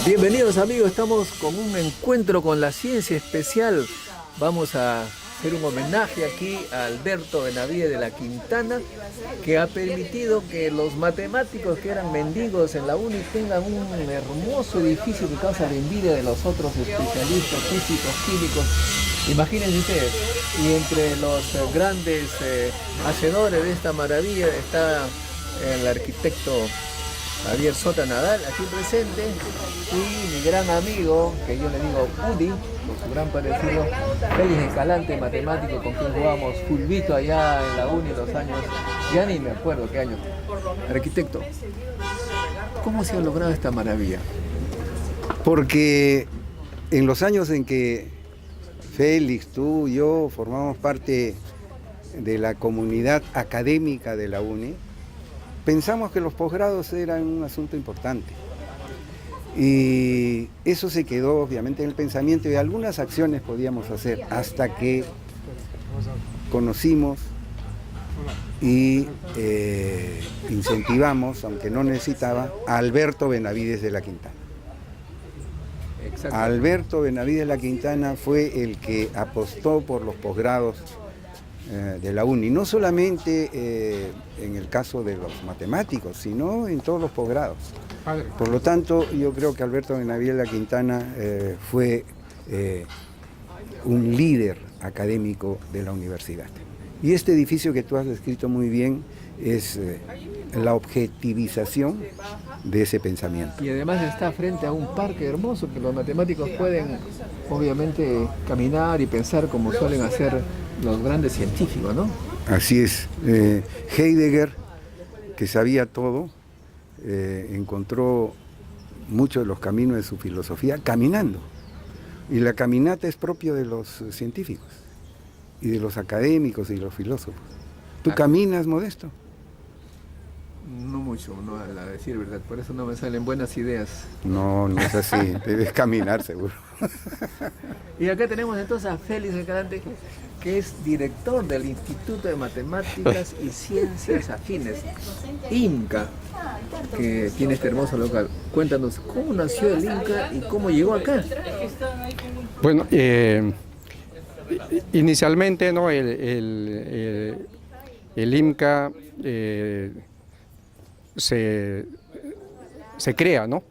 Bienvenidos amigos, estamos con un encuentro con la ciencia especial. Vamos a hacer un homenaje aquí a Alberto Benavides de la Quintana, que ha permitido que los matemáticos que eran mendigos en la UNI tengan un hermoso edificio que causa la envidia de los otros especialistas físicos, químicos. Imagínense ustedes, y entre los grandes hacedores de esta maravilla está el arquitecto Javier Sota Nadal, aquí presente, y mi gran amigo, que yo le digo Udi, por su gran parecido, Félix Escalante, matemático con quien jugamos fulbito allá en la uni los años, ya ni me acuerdo qué años. Arquitecto, ¿cómo se ha logrado esta maravilla? Porque en los años en que Félix, tú y yo formamos parte de la comunidad académica de la UNI, pensamos que los posgrados eran un asunto importante. Y eso se quedó obviamente en el pensamiento y algunas acciones podíamos hacer hasta que conocimos y incentivamos, aunque no necesitaba, a Alberto Benavides de la Quintana. Alberto Benavides de la Quintana fue el que apostó por los posgrados de la UNI, no solamente en el caso de los matemáticos, sino en todos los posgrados. Por lo tanto, yo creo que Alberto Benavides de la Quintana fue un líder académico de la universidad. Y este edificio que tú has descrito muy bien es la objetivización de ese pensamiento. Y además está frente a un parque hermoso que los matemáticos pueden obviamente caminar y pensar como suelen hacer los grandes científicos, ¿no? Así es. Heidegger, que sabía todo, encontró muchos de los caminos de su filosofía caminando. Y la caminata es propio de los científicos y de los académicos y los filósofos. ¿Tú caminas, Modesto? No mucho, no, a decir verdad, por eso no me salen buenas ideas. No, no es así, debes caminar seguro. Y acá tenemos entonces a Félix Escalante, que es director del Instituto de Matemáticas y Ciencias Afines, IMCA, que tiene este hermoso local. Cuéntanos, ¿cómo nació el IMCA y cómo llegó acá? Bueno, inicialmente, ¿no? el IMCA se crea, ¿no?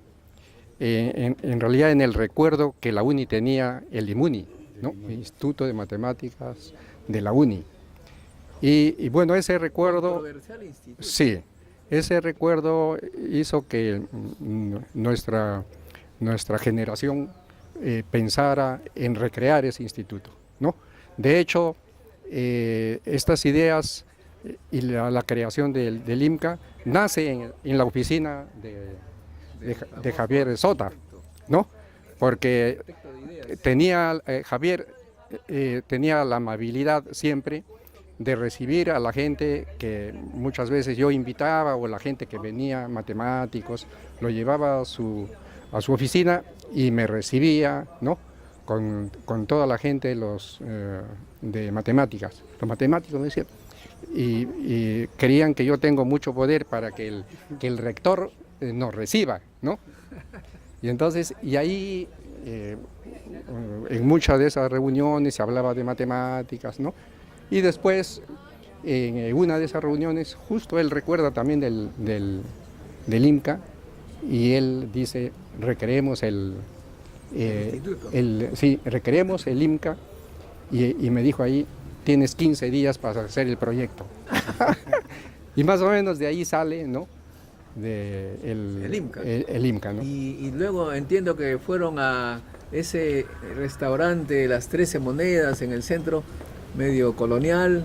En realidad en el recuerdo que la UNI tenía el IMUNI, ¿no? El Instituto de Matemáticas de la UNI. Y bueno, ese recuerdo, sí, ese recuerdo hizo que nuestra generación pensara en recrear ese instituto, ¿no? De hecho, estas ideas y la creación del IMCA nace en la oficina de Javier Sota, ¿no? Porque Javier tenía la amabilidad siempre de recibir a la gente que muchas veces yo invitaba, o la gente que venía, matemáticos, lo llevaba a su oficina y me recibía, ¿no? Con toda la gente de matemáticas. Los matemáticos me decían, y creían que yo tengo mucho poder para que el rector nos reciba, ¿no? Y entonces, y ahí en muchas de esas reuniones se hablaba de matemáticas, ¿no? Y después, en una de esas reuniones, justo él recuerda también del IMCA, y él dice, recreemos recreemos el IMCA, y me dijo ahí, tienes 15 días para hacer el proyecto. Y más o menos de ahí sale, ¿no? El IMCA. El IMCA, ¿no? Y luego entiendo que fueron a ese restaurante Las 13 Monedas en el centro, medio colonial,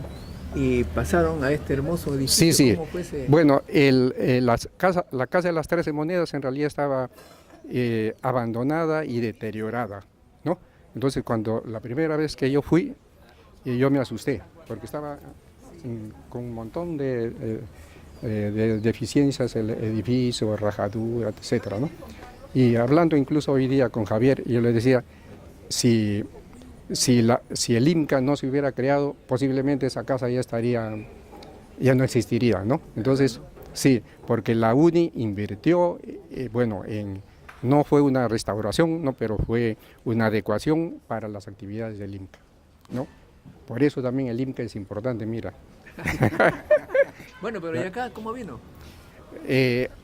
y pasaron a este hermoso edificio. Sí, sí. ¿Cómo fue ese? Bueno, la casa de las 13 Monedas en realidad estaba abandonada y deteriorada, ¿no? Entonces, cuando la primera vez que yo fui, yo me asusté, porque estaba con un montón de deficiencias, el edificio, rajadura, etcétera, ¿no? Y hablando incluso hoy día con Javier, yo le decía, si el IMCA no se hubiera creado, posiblemente esa casa ya no existiría, ¿no? Entonces, sí, porque la UNI invirtió, bueno, No fue una restauración, ¿no? Pero fue una adecuación para las actividades del IMCA, ¿no? Por eso también el IMCA es importante, mira. Bueno, pero ¿y acá cómo vino?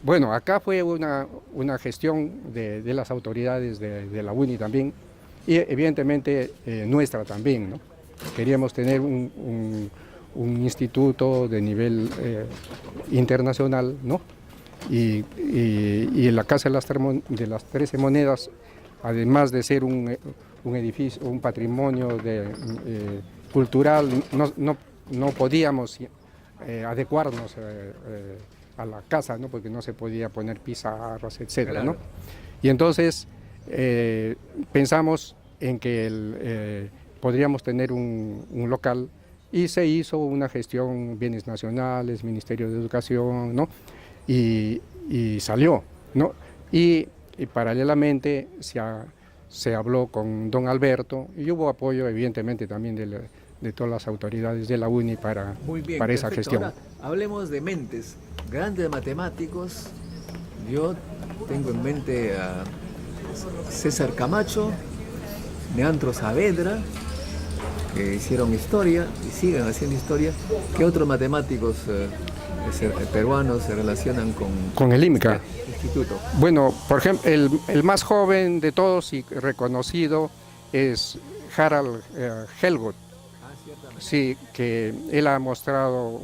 Bueno, acá fue una gestión de las autoridades de la UNI también, y evidentemente nuestra también, ¿no? Queríamos tener un instituto de nivel internacional, ¿no? Y la Casa de las 13 Monedas, además de ser un edificio, un patrimonio cultural, no podíamos adecuarnos a la casa, ¿no? Porque no se podía poner pizarras, etcétera, ¿no? Y entonces pensamos en que podríamos tener un local, y se hizo una gestión, bienes nacionales, Ministerio de Educación, ¿no? Y salió, ¿no? Y paralelamente se habló con don Alberto, y hubo apoyo evidentemente también de todas las autoridades de la UNI para esa gestión. Ahora, hablemos de mentes, grandes matemáticos. Yo tengo en mente a César Camacho, Leandro Saavedra, que hicieron historia y siguen haciendo historia. ¿Qué otros matemáticos peruanos se relacionan con el IMCA? Este instituto? Bueno, por ejemplo, el más joven de todos y reconocido es Harald Helmut. Sí, que él ha mostrado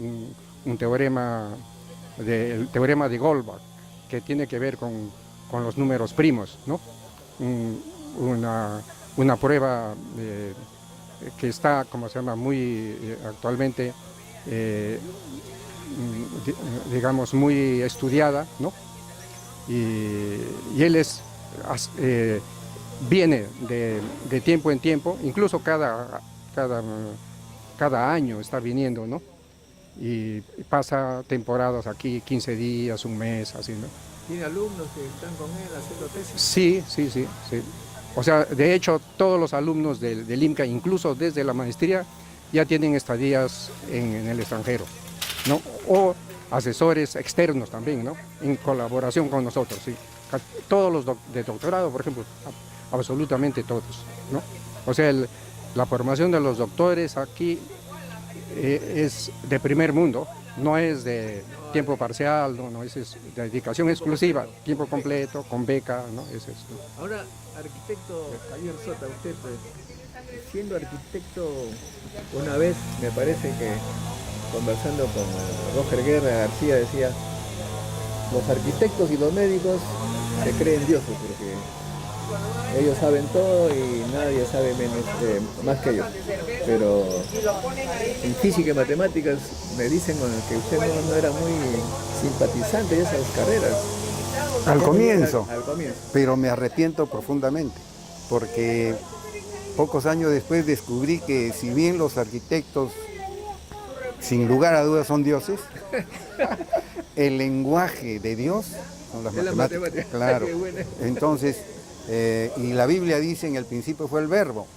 un teorema, el teorema de Goldbach, que tiene que ver con los números primos, ¿no? Una prueba que está, como se llama, muy actualmente, digamos, muy estudiada, ¿no? Y él viene de tiempo en tiempo, incluso cada año está viniendo, ¿no? Y pasa temporadas aquí, 15 días, un mes, así, ¿no? ¿Tiene alumnos que están con él haciendo tesis? Sí. O sea, de hecho, todos los alumnos del IMCA, incluso desde la maestría, ya tienen estadías en el extranjero, ¿no? O asesores externos también, ¿no? En colaboración con nosotros, sí. Todos los de doctorado, por ejemplo, absolutamente todos, ¿no? O sea, la formación de los doctores aquí es de primer mundo, no es de tiempo parcial, no es de dedicación exclusiva, tiempo completo, con beca, ¿no? Es eso. Ahora, arquitecto Javier Sota, usted siendo arquitecto, una vez me parece que conversando con Roger Guerra García decía, los arquitectos y los médicos se creen dioses porque ellos saben todo y nadie sabe más que ellos. Pero en física y matemáticas me dicen que usted no era muy simpatizante de esas carreras. Al comienzo, pero me arrepiento profundamente, porque pocos años después descubrí que si bien los arquitectos sin lugar a dudas son dioses, el lenguaje de Dios son las matemáticas. Claro. Entonces, y la Biblia dice en el principio fue el verbo,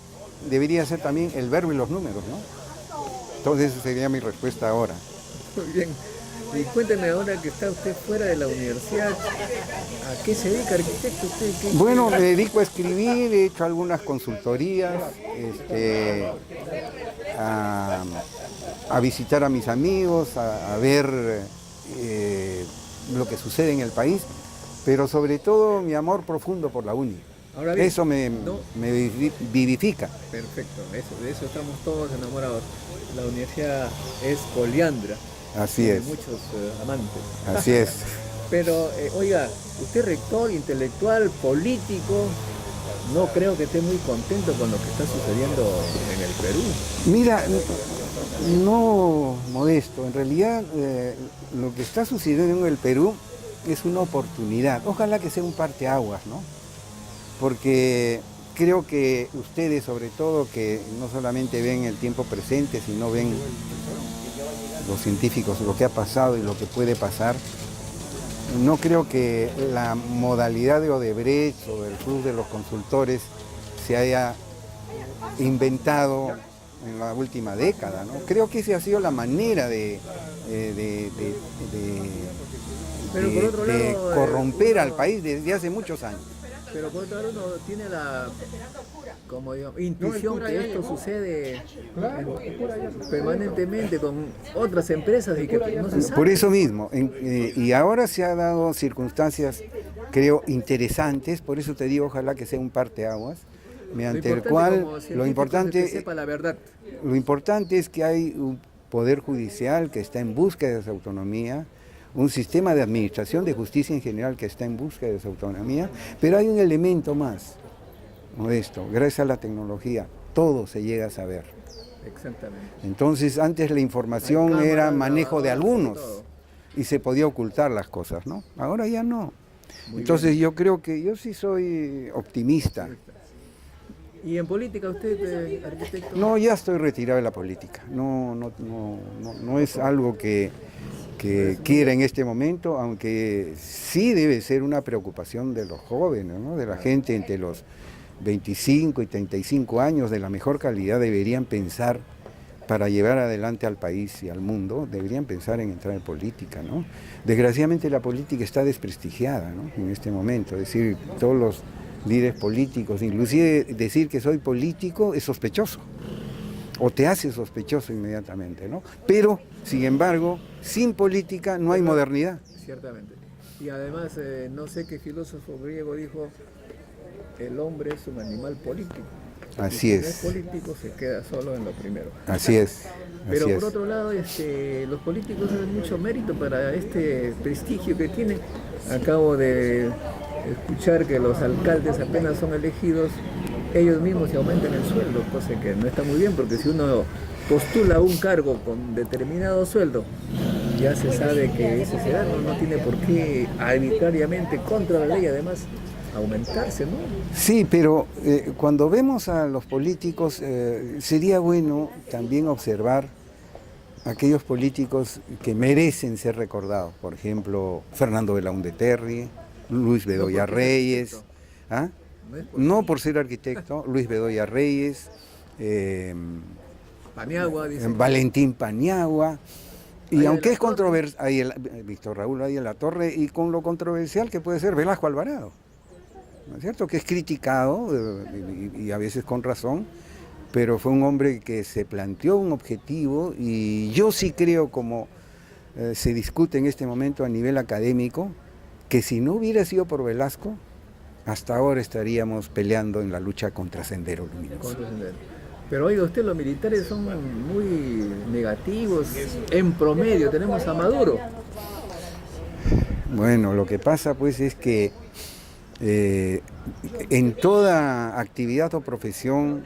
debería ser también el verbo y los números, ¿no? Entonces esa sería mi respuesta ahora. Muy bien. Y cuénteme ahora que está usted fuera de la universidad, ¿a qué se dedica, arquitecto? Bueno, me dedico a escribir, he hecho algunas consultorías, a visitar a mis amigos, a ver lo que sucede en el país, pero sobre todo mi amor profundo por la UNI. Ahora bien, eso me vivifica. Perfecto, de eso estamos todos enamorados. La universidad es poliandra. Así es. Muchos amantes. Así es. Pero, oiga, usted rector, intelectual, político, no creo que esté muy contento con lo que está sucediendo en el Perú. Mira, no, Modesto, en realidad lo que está sucediendo en el Perú es una oportunidad. Ojalá que sea un parteaguas, ¿no? Porque creo que ustedes, sobre todo, que no solamente ven el tiempo presente, sino ven los científicos, lo que ha pasado y lo que puede pasar, no creo que la modalidad de Odebrecht o del Club de los Consultores se haya inventado en la última década, ¿no? Creo que esa ha sido la manera de Pero por otro lado, corromper al país desde hace muchos años. Pero por otro lado uno tiene la como digo, intuición que esto sucede permanentemente con otras empresas y que no se sabe. Por eso mismo, y ahora se han dado circunstancias, creo, interesantes, por eso te digo, ojalá que sea un parteaguas, mediante el cual lo importante, es que sepa la verdad. Lo importante es que hay un poder judicial que está en búsqueda de su autonomía, un sistema de administración de justicia en general que está en búsqueda de su autonomía, pero hay un elemento más, Modesto, gracias a la tecnología, todo se llega a saber. Exactamente. Entonces, antes la información cámaras, era manejo de algunos todo. y se podía ocultar las cosas, ¿no? Ahora ya no. Muy Entonces bien. yo creo que yo sí soy optimista. ¿Y en política usted, arquitecto? No, ya estoy retirado de la política. No es algo que quiera en este momento, aunque sí debe ser una preocupación de los jóvenes, ¿no? De la gente entre los 25 y 35 años de la mejor calidad deberían pensar para llevar adelante al país y al mundo, deberían pensar en entrar en política, ¿no? Desgraciadamente la política está desprestigiada, ¿no? En este momento, es decir, todos los líderes políticos, inclusive decir que soy político es sospechoso, o te hace sospechoso inmediatamente, ¿no? Pero, sin embargo, sin política no hay modernidad. Ciertamente. Y además, no sé qué filósofo griego dijo, el hombre es un animal político. Así y si es. no es político, se queda solo en lo primero. Así es. Pero así por es. otro lado, los políticos hacen mucho mérito para este prestigio que tienen. Acabo de escuchar que los alcaldes apenas son elegidos, ellos mismos se aumentan el sueldo, cosa que no está muy bien, porque si uno postula un cargo con determinado sueldo, ya se sabe que ese será, no tiene por qué arbitrariamente contra la ley, además, aumentarse, ¿no? Sí, pero cuando vemos a los políticos, sería bueno también observar aquellos políticos que merecen ser recordados. Por ejemplo, Fernando Belaúnde Terry, Luis Bedoya Reyes. ¿Ah? No por ser arquitecto, Luis Bedoya Reyes, Paniagua, dice. Valentín Paniagua. Y Ahí aunque de la es controversial, Víctor Raúl ahí en la Torre, y con lo controversial que puede ser Velasco Alvarado, ¿no es cierto? Que es criticado, y a veces con razón, pero fue un hombre que se planteó un objetivo, y yo sí creo, como se discute en este momento a nivel académico, que si no hubiera sido por Velasco, hasta ahora estaríamos peleando en la lucha contra Sendero Luminoso. Pero oiga usted, los militares son muy negativos. En promedio tenemos a Maduro. Bueno, lo que pasa pues es que en toda actividad o profesión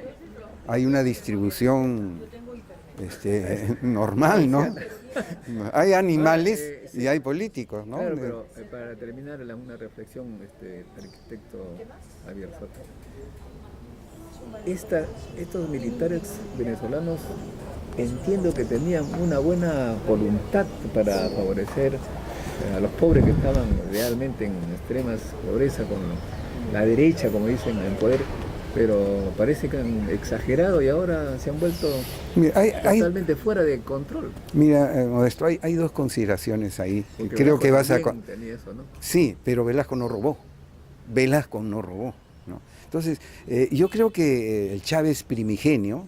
hay una distribución normal, ¿no? Hay animales y hay políticos, ¿no? Claro, pero para terminar una reflexión, arquitecto Javier Soto. Estos militares venezolanos entiendo que tenían una buena voluntad para favorecer a los pobres que estaban realmente en extremas pobreza con la derecha, como dicen, en poder, pero parece que han exagerado y ahora se han vuelto totalmente fuera de control. Mira, Modesto, hay dos consideraciones ahí. Porque creo Velasco que vas a... tenía eso, ¿no? Sí, pero Velasco no robó. Velasco no robó, ¿no? Entonces, yo creo que el Chávez primigenio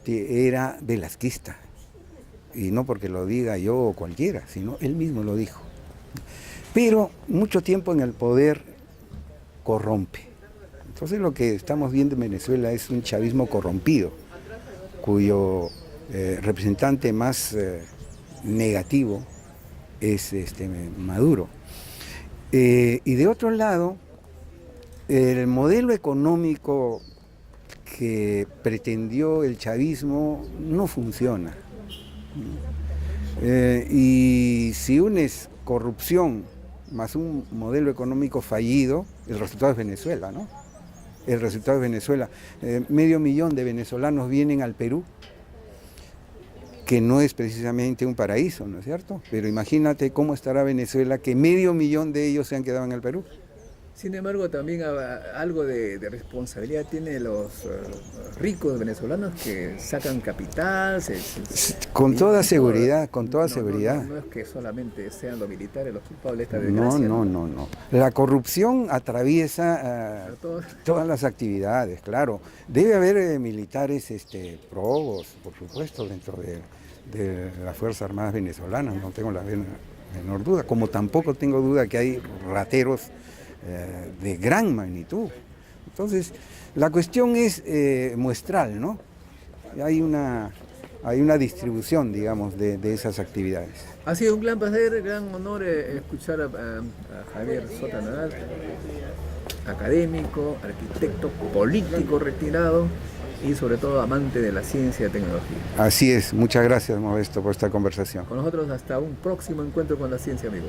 era velasquista, y no porque lo diga yo o cualquiera, sino él mismo lo dijo. Pero mucho tiempo en el poder corrompe. Entonces lo que estamos viendo en Venezuela es un chavismo corrompido, cuyo representante más negativo es Maduro. Y de otro lado, el modelo económico que pretendió el chavismo no funciona. Y si unes corrupción más un modelo económico fallido, el resultado es Venezuela, ¿no? El resultado es Venezuela. 500.000 de venezolanos vienen al Perú, que no es precisamente un paraíso, ¿no es cierto? Pero imagínate cómo estará Venezuela, que 500.000 de ellos se han quedado en el Perú. Sin embargo, también algo de responsabilidad tienen los ricos venezolanos que sacan capital. Con toda seguridad, No es que solamente sean los militares los culpables de esta No, desgracia. no. La corrupción atraviesa todas las actividades, claro. Debe haber militares probos, por supuesto, dentro de las Fuerzas Armadas venezolanas, no tengo la menor duda, como tampoco tengo duda que hay rateros de gran magnitud. Entonces, la cuestión es muestral, ¿no? Hay una distribución, digamos, de esas actividades. Ha sido un gran placer, gran honor escuchar a Javier Sota Nadal, académico, arquitecto, político retirado y sobre todo amante de la ciencia y tecnología. Así es, muchas gracias, Modesto, por esta conversación. Con nosotros hasta un próximo encuentro con la ciencia, amigos.